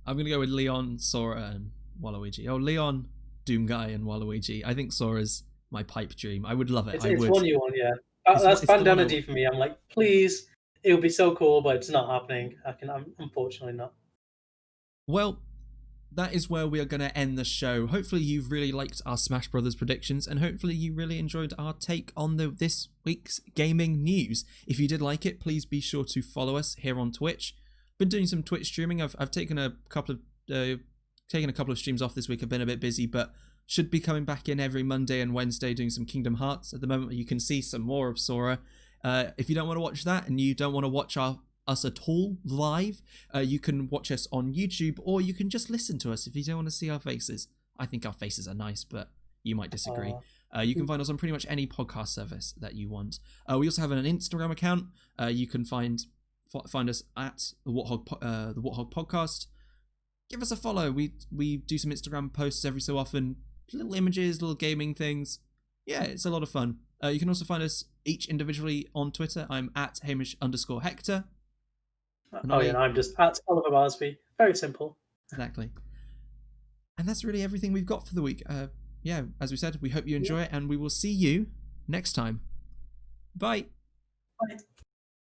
I'm gonna go with Leon, Sora, and Waluigi. Oh, Leon, Doom Guy, and Waluigi. I think Sora's my pipe dream. I would love it. It's one you want, yeah. That's Bandana D for me. I'm like, please, it would be so cool, but it's not happening. I'm unfortunately not. Well, that is where we are going to end the show. Hopefully you've really liked our Smash Brothers predictions, and hopefully you really enjoyed our take on this week's gaming news. If you did like it, please be sure to follow us here on Twitch. Been doing some Twitch streaming. I've taken a couple of streams off this week. I've been a bit busy, but should be coming back in every Monday and Wednesday doing some Kingdom Hearts. At the moment, you can see some more of Sora. If you don't want to watch that and you don't want to watch us at all live, you can watch us on YouTube, or you can just listen to us if you don't want to see our faces. I think our faces are nice, but you might disagree. You can find us on pretty much any podcast service that you want. We also have an Instagram account. You can find us at the Warthog Podcast. Give us a follow. We do some Instagram posts every so often, little images, little gaming things. Yeah, it's a lot of fun. You can also find us each individually on Twitter. I'm at Hamish_Hector. And I'm just at Oliver Barsby. Very simple. Exactly. And that's really everything we've got for the week. As we said, we hope you enjoy it, and we will see you next time. Bye. Bye.